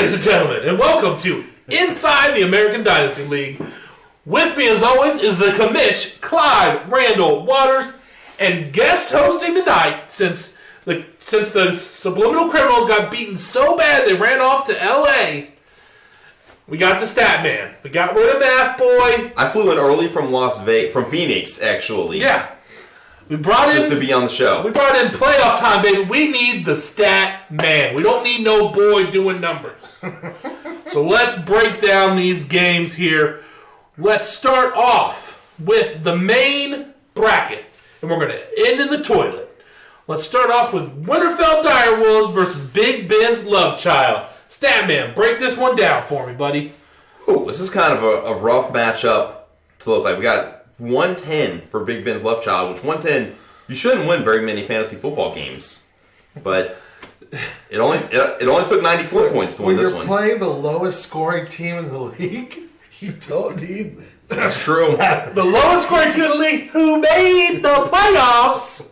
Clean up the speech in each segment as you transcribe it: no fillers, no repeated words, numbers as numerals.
ladies and gentlemen, and welcome to Inside the American Dynasty League. With me, as always, is the commish, Clyde Randall Waters, and guest hosting tonight, since the Subliminal Criminals got beaten so bad they ran off to L.A., we got the stat man. We got rid of Math Boy. I flew in early from from Phoenix, actually. Yeah. We brought just to be on the show. We brought in playoff time, baby. We need the stat man. We don't need no boy doing numbers. So let's break down these games here. Let's start off with the main bracket, and we're going to end in the toilet. Let's start off with Winterfell Direwolves versus Big Ben's Love Child. Statman, break this one down for me, buddy. Ooh, this is kind of a rough matchup to look like. We got 110 for Big Ben's Love Child, which 110, you shouldn't win very many fantasy football games. But it only took 94 points to win this one. When you're playing the lowest scoring team in the league, you don't need... That's true. The lowest scoring team in the league who made the playoffs.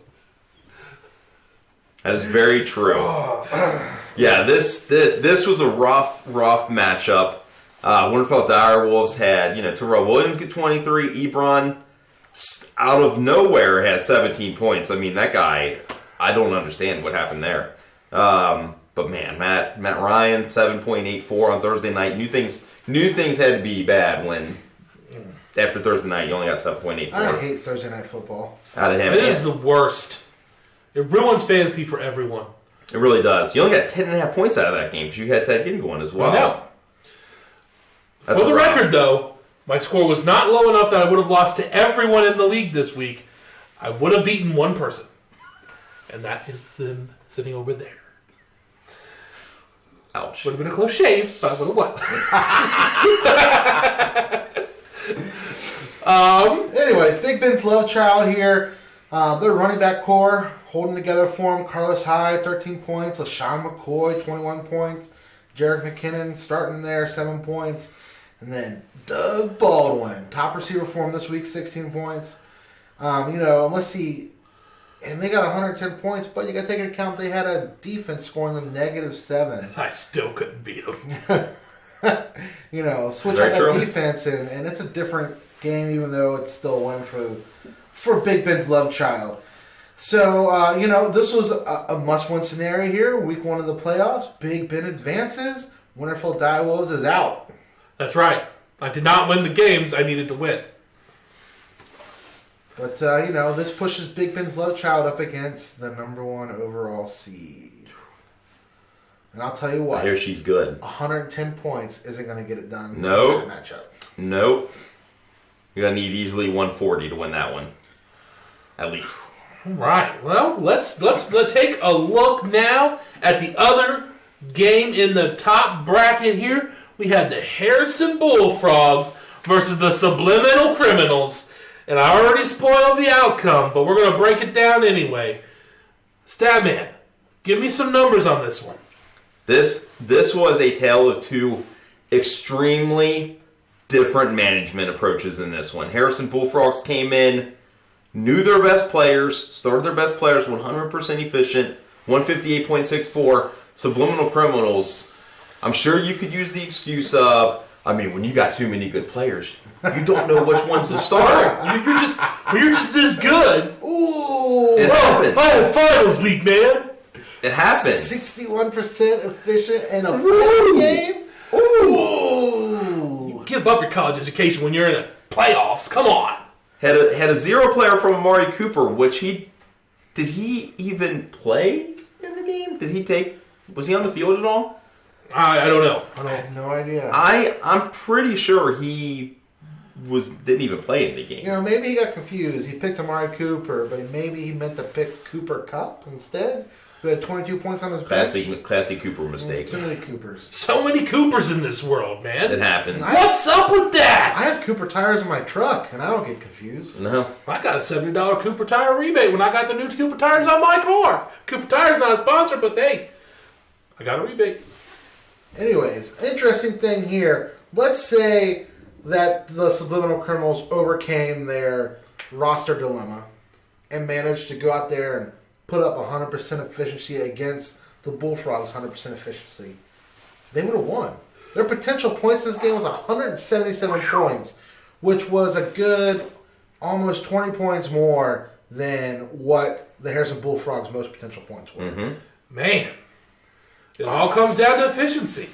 That is very true. Yeah, this was a rough matchup. Winterfell Direwolves had, Terrell Williams get 23. Ebron, out of nowhere, had 17 points. I mean, that guy, I don't understand what happened there. But man, Matt Ryan, 7.84 on Thursday night. Knew things had to be bad when after Thursday night you only got 7.84. I hate Thursday night football. Out of him. It is the worst. It ruins fantasy for everyone. It really does. You only got 10.5 points out of that game because you had Ted Ginn going as well. I know. For the record, though, my score was not low enough that I would have lost to everyone in the league this week. I would have beaten one person. And that is them sitting over there. Ouch. Would have been a close shave, but I would have won. Anyways, Big Ben's Love Child here. Their running back core holding together for him. Carlos Hyde, 13 points. LaShawn McCoy, 21 points. Jerick McKinnon starting there, 7 points. And then Doug Baldwin, top receiver for him this week, 16 points. Unless and they got 110 points, but you got to take into account they had a defense scoring them -7. I still couldn't beat them. Switch out that defense, and it's a different game, even though it's still a win for Big Ben's Love Child. So, this was a must-win scenario here. Week 1 of the playoffs. Big Ben advances. Winterfell Direwolves is out. That's right. I did not win the games I needed to win. But, this pushes Big Ben's Love Child up against the number 1 overall seed. And I'll tell you what. I hear she's good. 110 points isn't going to get it done Nope. in that matchup. Nope. You're going to need easily 140 to win that one. At least. All right. Well, let's take a look now at the other game in the top bracket here. We had the Harrison Bullfrogs versus the Subliminal Criminals. And I already spoiled the outcome, but we're going to break it down anyway. Statman, give me some numbers on this one. This was a tale of two extremely different management approaches in this one. Harrison Bullfrogs came in, knew their best players, started their best players, 100% efficient, 158.64. Subliminal Criminals, I'm sure you could use the excuse of, when you got too many good players, you don't know which ones to start. You're just this good. Ooh. It happens. I had finals week, man. It happens. 61% efficient in a football game? Ooh. You give up your college education when you're in the playoffs. Come on. Had a zero player from Amari Cooper, which did he even play in the game? Was he on the field at all? I don't know. I have no idea. I'm pretty sure he didn't even play in the game. Maybe he got confused. He picked Amari Cooper, but maybe he meant to pick Cooper Kupp instead, who had 22 points on his bench. Classic Cooper mistake. Too many Coopers. So many Coopers in this world, man. It happens. What's up with that? I have Cooper tires in my truck, and I don't get confused. No. I got a $70 Cooper tire rebate when I got the new Cooper tires on my car. Cooper Tire's not a sponsor, but hey, I got a rebate. Anyways, interesting thing here. Let's say that the Subliminal Criminals overcame their roster dilemma and managed to go out there and put up 100% efficiency against the Bullfrogs' 100% efficiency. they would have won. Their potential points in this game was 177 points, which was a good almost 20 points more than what the Harrison Bullfrogs' most potential points were. Mm-hmm. Man, it all comes down to efficiency.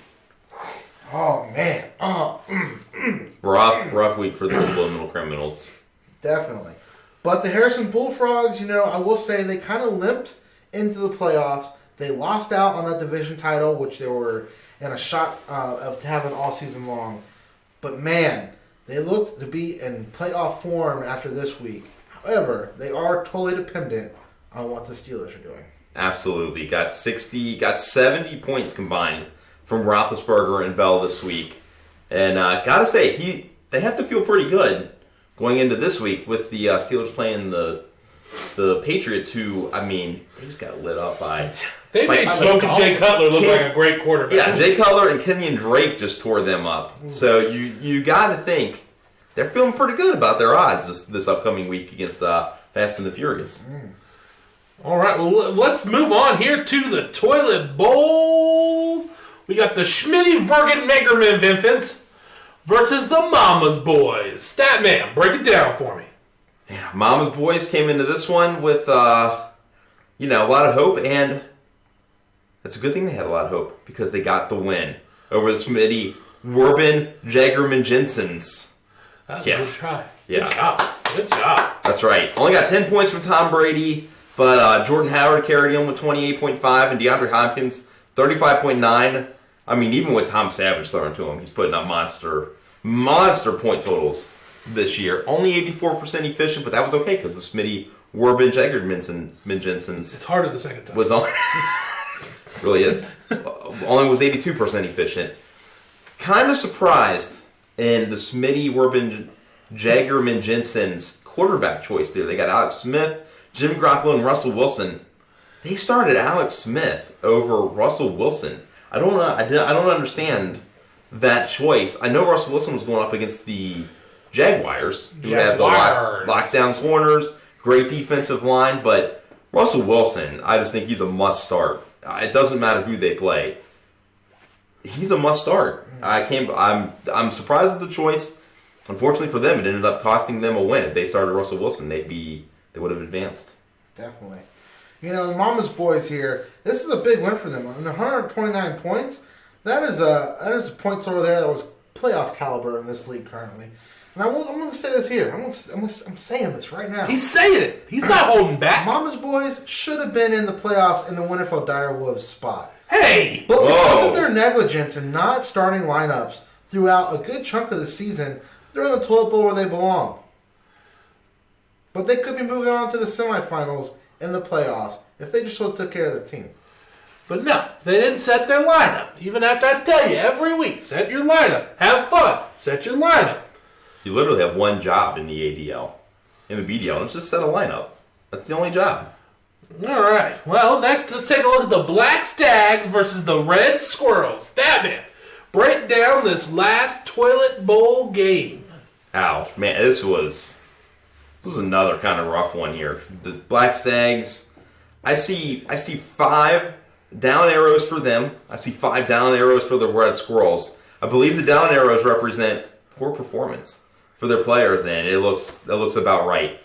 Oh, man. Oh, Rough week for the Subliminal Criminals. definitely. But the Harrison Bullfrogs, I will say they kind of limped into the playoffs. They lost out on that division title, which they were in a shot of having all season long. But man, they looked to be in playoff form after this week. However, they are totally dependent on what the Steelers are doing. Absolutely. Got 70 points combined from Roethlisberger and Bell this week. And gotta say, they have to feel pretty good going into this week with the Steelers playing the Patriots, who, they just got lit up by... They made Smoking Jay Cutler look like a great quarterback. Yeah, Jay Cutler and Kenyon Drake just tore them up. So you got to think they're feeling pretty good about their odds this upcoming week against Fast and the Furious. All right, well, let's move on here to the Toilet Bowl. We got the Schmitty-Vergen-Megerman Vinfants versus the Mama's Boys. Statman, break it down for me. Yeah, Mama's Boys came into this one with a lot of hope, and it's a good thing they had a lot of hope because they got the win over the Smitty Werben Jagerman Jensens. That's a good try. Yeah. Good job. That's right. Only got 10 points from Tom Brady, but Jordan Howard carried him with 28.5 and DeAndre Hopkins 35.9. Even with Tom Savage throwing to him, he's putting up monster point totals this year. Only 84% efficient, but that was okay because the Smitty Werben Jagerman Jensens. It's harder the second time. Was only really is. Only was 82% efficient. Kind of surprised in the Smitty Werben Jagerman Jensens quarterback choice there. They got Alex Smith, Jimmy Garoppolo, and Russell Wilson. They started Alex Smith over Russell Wilson. I don't understand that choice. I know Russell Wilson was going up against the Jaguars, who have the lockdown corners, great defensive line, but Russell Wilson, I just think he's a must start. It doesn't matter who they play. He's a must start. I'm surprised at the choice. Unfortunately for them, it ended up costing them a win. If they started Russell Wilson, they would have advanced. Definitely. The Mama's Boys here, this is a big win for them. 129 points, that is a point total there that was playoff caliber in this league currently. And I'm going to say this here. I'm saying this right now. He's saying it. He's not holding back. Mama's Boys should have been in the playoffs in the Winterfell Direwolves spot. Hey! But because of their negligence and not starting lineups throughout a good chunk of the season, they're in the toilet bowl where they belong. But they could be moving on to the semifinals in the playoffs if they just sort of took care of their team. But no, they didn't set their lineup. Even after I tell you every week, set your lineup. Have fun. Set your lineup. You literally have one job in the ADL. In the BDL, it's just set a lineup. That's the only job. All right. Well, next, let's take a look at the Black Stags versus the Red Squirrels. Statman, break down this last Toilet Bowl game. Ouch, man, this was another kind of rough one here. The Black Stags, I see 5 down arrows for them. I see 5 down arrows for the Red Squirrels. I believe the down arrows represent poor performance for their players, and that looks about right.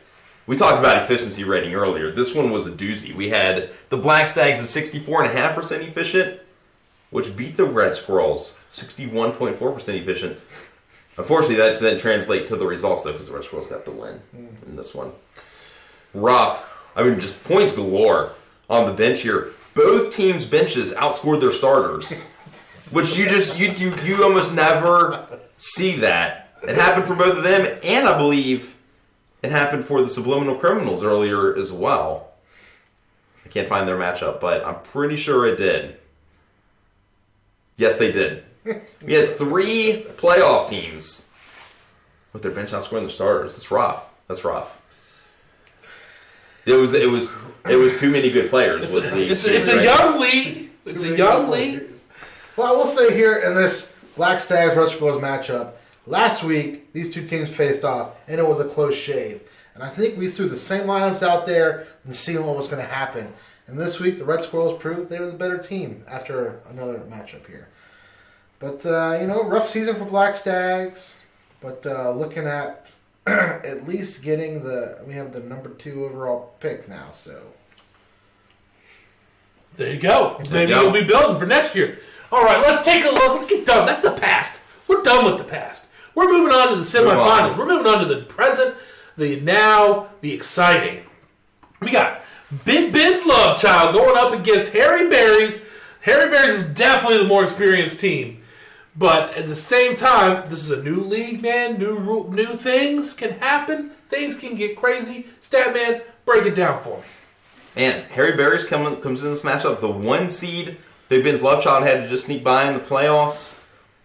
We talked about efficiency rating earlier. This one was a doozy. We had the Black Stags at 64.5% efficient, which beat the Red Squirrels 61.4% efficient. Unfortunately, that didn't translate to the results, though, because the Red Squirrels got the win in this one. Rough. Just points galore on the bench here. Both teams' benches outscored their starters, which you almost never see that. It happened for both of them, and I believe it happened for the Subliminal Criminals earlier as well. I can't find their matchup, but I'm pretty sure it did. Yes, they did. We had 3 playoff teams with their bench outscoring their starters. That's rough. It was too many good players. It's a young league. It's a young league. Well, I will say here in this Black Stags Red Squirrels matchup, last week these two teams faced off, and it was a close shave. And I think we threw the same lineups out there and seeing what was going to happen. And this week, the Red Squirrels proved they were the better team after another matchup here. But, rough season for Black Stags. But looking at at least getting we have the number 2 overall pick now, so. There you go. Maybe you'll be building for next year. All right, let's take a look. Let's get done. That's the past. We're done with the past. We're moving on to the semifinals. We're moving on to the present, the now, the exciting. We got Big Ben's Love Child going up against Harry Berry's. Harry Berry's is definitely the more experienced team. But at the same time, this is a new league, man. New things can happen. Things can get crazy. Statman, break it down for me. Man, Harry Berry's comes in this matchup. The 1 seed, Big Ben's Love Child had to just sneak by in the playoffs.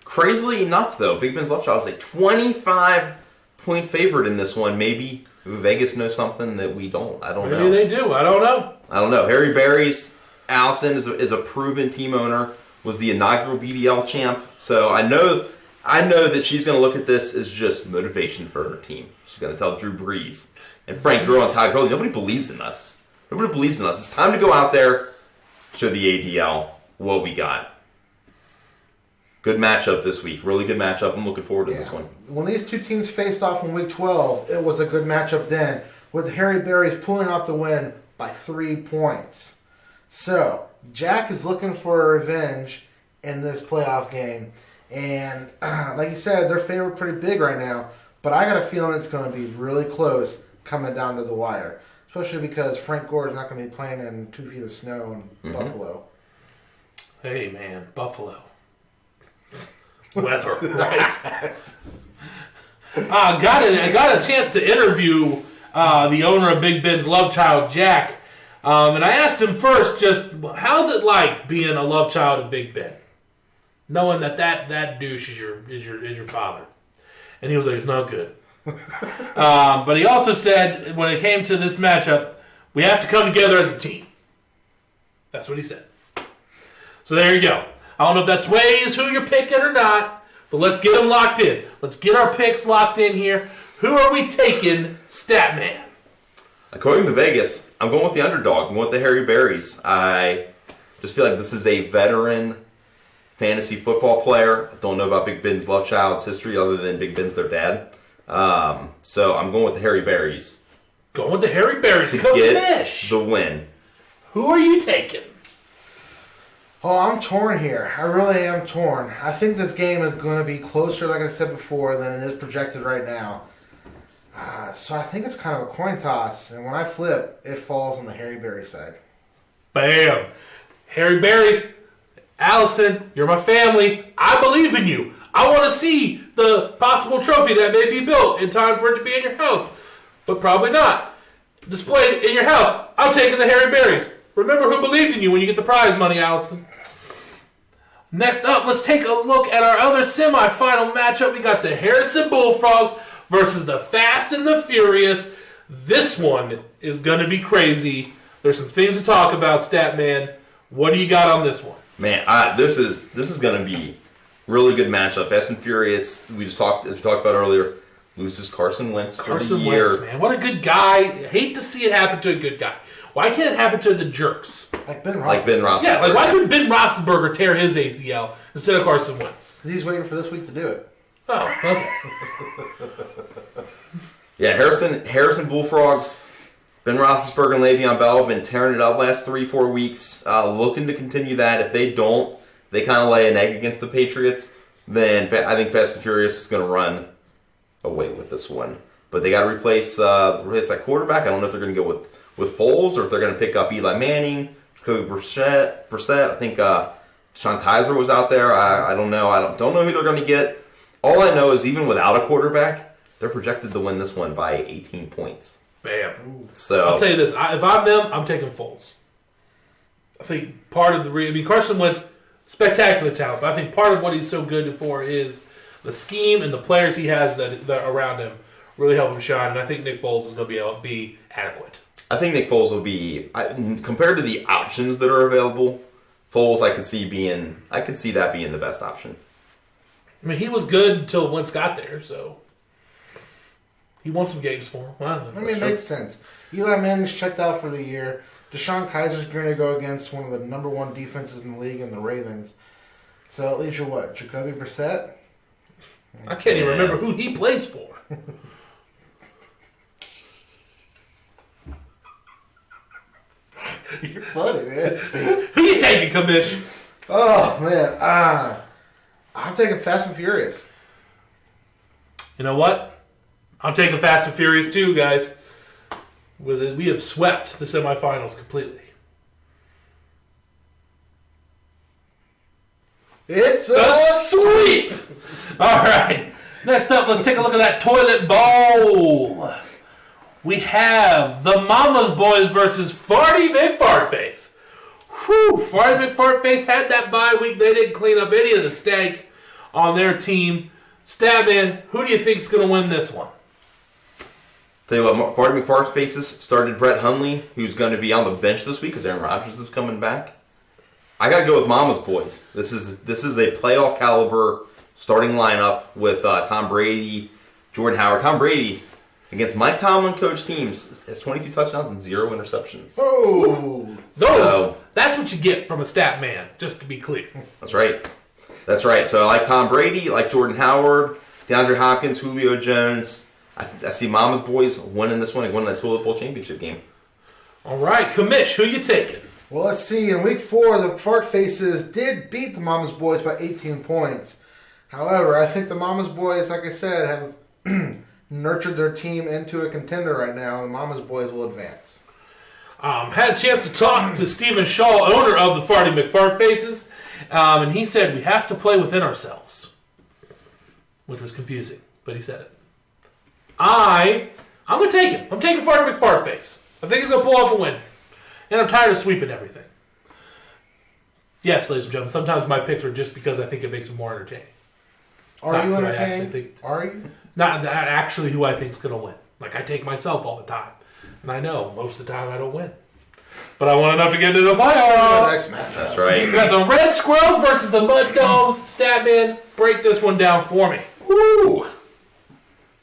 Crazily enough, though, Big Ben's Love Child is a 25-point favorite in this one. Maybe Vegas knows something that we don't. I don't know. Maybe they do. I don't know. Harry Berry's Allison is a proven team owner. Was the inaugural BDL champ. So I know that she's going to look at this as just motivation for her team. She's going to tell Drew Brees and Frank Grill and Todd Gurley, nobody believes in us. Nobody believes in us. It's time to go out there, show the ADL what we got. Good matchup this week. Really good matchup. I'm looking forward to this one. When these two teams faced off in Week 12, it was a good matchup then, with Harry Berry's pulling off the win by 3 points. So, Jack is looking for revenge in this playoff game. And, like you said, they're favored pretty big right now. But I got a feeling it's going to be really close coming down to the wire. Especially because Frank Gore is not going to be playing in 2 feet of snow in Buffalo. Hey, man, Buffalo. Weather, right? I got a chance to interview the owner of Big Ben's Love Child, Jack. And I asked him first, just how's it like being a love child of Big Ben, knowing that douche is your father? And he was like, it's not good. But he also said when it came to this matchup, we have to come together as a team. That's what he said. So there you go. I don't know if that sways who you're picking or not, but let's get them locked in. Let's get our picks locked in here. Who are we taking, Statman? According to Vegas, I'm going with the underdog. I'm going with the Harry Berry's. I just feel like this is a veteran fantasy football player. I don't know about Big Ben's Love Child's history other than Big Ben's their dad. So I'm going with the Harry Berry's. Going with the Harry Berry's. To get the win. Who are you taking? Oh, I'm torn here. I really am torn. I think this game is going to be closer, like I said before, than it is projected right now. So I think it's kind of a coin toss. And when I flip, it falls on the Harry Berry side. Bam. Harry Berry's. Allison, you're my family. I believe in you. I want to see the possible trophy that may be built in time for it to be in your house. But probably not. Displayed in your house. I'm taking the Harry Berry's. Remember who believed in you when you get the prize money, Allison. Next up, let's take a look at our other semifinal matchup. We got the Harrison Bullfrogs versus the Fast and the Furious. This one is going to be crazy. There's some things to talk about, Statman. What do you got on this one? Man, this is going to be really good matchup. Fast and Furious, as we talked about earlier, loses Carson Wentz for the year. Wentz, man, what a good guy. I hate to see it happen to a good guy. Why can't it happen to the jerks? Like Ben Roethlisberger. Yeah, why couldn't Ben Roethlisberger tear his ACL instead of Carson Wentz? Because he's waiting for this week to do it. Oh, okay. Yeah, Harrison Bullfrogs, Ben Roethlisberger and Le'Veon Bell have been tearing it up last 3-4 weeks. Looking to continue that. If they don't, they kind of lay an egg against the Patriots. Then I think Fast and Furious is going to run away with this one. But they got to replace that quarterback. I don't know if they're going to go with Foles or if they're going to pick up Eli Manning, Jacoby Brissett. I think Sean Kaiser was out there. I don't know. I don't know who they're going to get. All I know is even without a quarterback, they're projected to win this one by 18 points. Bam. So I'll tell you this. If I'm them, I'm taking Foles. I think part of Carson Wentz, spectacular talent, but I think part of what he's so good for is the scheme and the players he has that are around him really help him shine, and I think Nick Foles is going to be able to be adequate. I think Nick Foles will be, compared to the options that are available, Foles I could see that being the best option. I mean, he was good until Wentz got there, so he won some games for him. Well, it makes sense. Eli Manning's checked out for the year. Deshaun Kaiser's going to go against one of the number one defenses in the league in the Ravens. So at least you're what? Jacoby Brissett? I can't even remember who he plays for. You're funny, man. Who you taking, Commish? Oh, man. I'm taking Fast and Furious. You know what? I'm taking Fast and Furious too, guys. We have swept the semifinals completely. It's A sweep! All right. Next up, let's take a look at that toilet bowl. We have the Mama's Boys versus Farty McFartface. Whew, Farty McFartface had that bye week. They didn't clean up any of the stank on their team. Statman, who do you think is going to win this one? Tell you what, Farty McFartface started Brett Hundley, who's going to be on the bench this week because Aaron Rodgers is coming back. I got to go with Mama's Boys. This is a playoff caliber starting lineup with Tom Brady, Jordan Howard. Tom Brady against Mike Tomlin coach teams has 22 touchdowns and 0 interceptions. Oh, That's what you get from a stat man. Just to be clear. That's right. So I like Tom Brady, I like Jordan Howard, DeAndre Hopkins, Julio Jones. I see Mama's Boys winning this one and winning that toilet bowl championship game. All right, Commish, who you taking? well, let's see. In week 4, the Fart Faces did beat the Mama's Boys by 18 points. However, I think the Mama's Boys, like I said, have nurtured their team into a contender right now, and the Mama's Boys will advance. Had a chance to talk to Stephen Shaw, owner of the Farty McFartfaces, and he said we have to play within ourselves, which was confusing, but he said it. I'm going to take him. I'm taking Farty McFartface. I think he's going to pull off a win, and I'm tired of sweeping everything. Yes, ladies and gentlemen, sometimes my picks are just because I think it makes it more entertaining. Are you entertained? Are you? Not actually who I think is going to win. Like, I take myself all the time. And I know most of the time I don't win. But I want enough to get into the playoffs. Next match. That's right. We got the Red Squirrels versus the Mud Dogs. Statman, break this one down for me. Woo!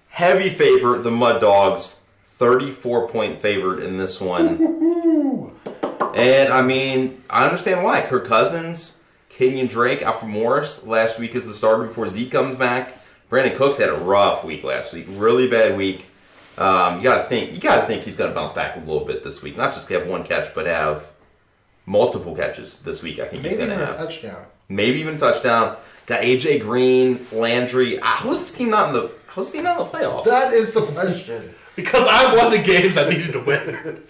Heavy favorite, the Mud Dogs. 34-point favorite in this one. And, I mean, I understand why. Kirk Cousins, Kenyon Drake, Alfred Morris last week is the starter before Zeke comes back. Brandon Cooks had a rough week last week. Really bad week. You gotta think he's gonna bounce back a little bit this week. Not just have one catch, but have multiple catches this week. I think he's gonna have a touchdown. Maybe even a touchdown. Got AJ Green, Landry. How's this team not in the playoffs? That is the question. Because I won the games I needed to win.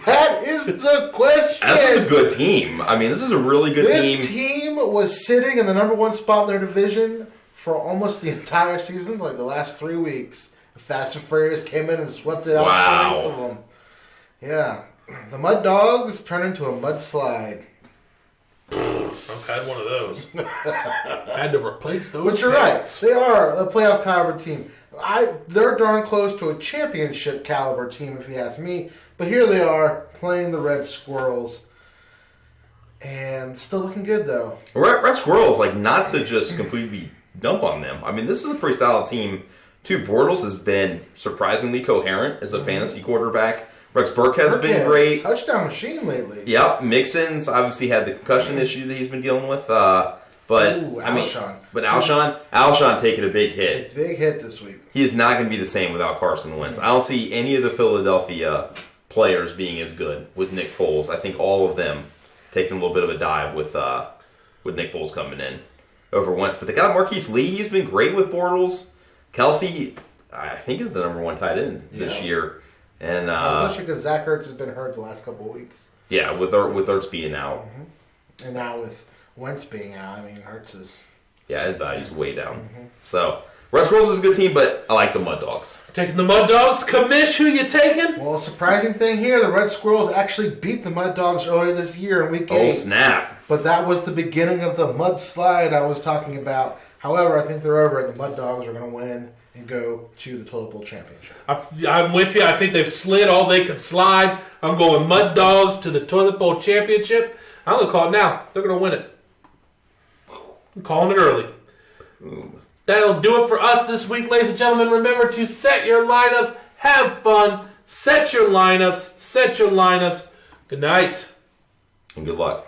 That is the question. This is a good team. I mean, this is a really good team. This team was sitting in the number 1 spot in their division for almost the entire season, like the last 3 weeks. Fast and Furious came in and swept it out. Wow. Of them. Yeah. The Mud Dogs turned into a mudslide. I've had one of those. Had to replace those. But you're right. They are a playoff caliber team. They're darn close to a championship caliber team, if you ask me. But here they are playing the Red Squirrels. And still looking good, though. Red Squirrels, like, not to just completely dump on them. I mean, this is a pretty solid team. Too, Bortles has been surprisingly coherent as a fantasy quarterback. Rex Burkhead's been great. Touchdown machine lately. Yep, Mixon's obviously had the concussion issue that he's been dealing with. But Alshon taking a big hit. A big hit this week. He is not going to be the same without Carson Wentz. I don't see any of the Philadelphia players being as good with Nick Foles. I think all of them taking a little bit of a dive with Nick Foles coming in over Wentz. But they got Marquise Lee. He's been great with Bortles. Kelsey, I think, is the number 1 tight end this year. And especially because Zach Ertz has been hurt the last couple of weeks. Yeah, with Ertz being out. Mm-hmm. And now with Wentz being out, I mean, Ertz is... Yeah, his value's way down. Mm-hmm. So, Red Squirrels is a good team, but I like the Mud Dogs. Taking the Mud Dogs. Commish, who you taking? Well, surprising thing here, the Red Squirrels actually beat the Mud Dogs earlier this year in Week 8. Oh, snap. But that was the beginning of the mudslide I was talking about. However, I think they're over it. The Mud Dogs are going to win and go to the Toilet Bowl Championship. I'm with you. I think they've slid all they can slide. I'm going Mud Dogs to the Toilet Bowl Championship. I'm going to call it now. They're going to win it. I'm calling it early. That'll do it for us this week, ladies and gentlemen. Remember to set your lineups. Have fun. Set your lineups. Good night. And good luck.